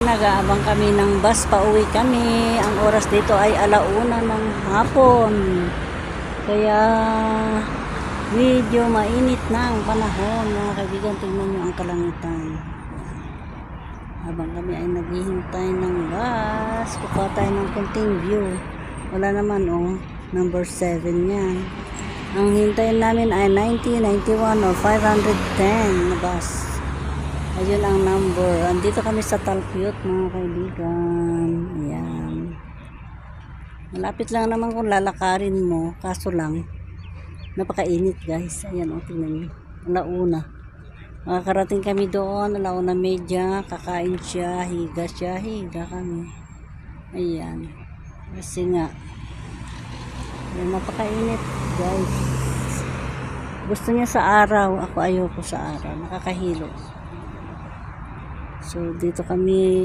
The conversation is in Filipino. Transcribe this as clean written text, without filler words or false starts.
Nag-aabang kami ng bus, pauwi kami. Ang oras dito ay 1:00 ng hapon. Kaya medyo mainit na ang panahon, mga kaibigan. Tingnan nyo ang kalangitan. Habang kami ay naghihintay ng bus, kukuha tayo ng konting view. Wala naman, number 7 yan. Ang hintayin namin ay 90, 91 or 510 na bus. Ayun ang number. Andito kami sa Talpiot, mga kaibigan. Ayan. Malapit lang naman kung lalakarin mo. Kaso lang, napakainit guys. Ayan, tingnan nyo. 1:00. Makakarating kami doon. 1:30. Kakain siya. Higa kami. Ayan. Kasi nga, ayan, napakainit guys. Gusto niya sa araw. Ako ayoko sa araw. Nakakahilo. So, dito kami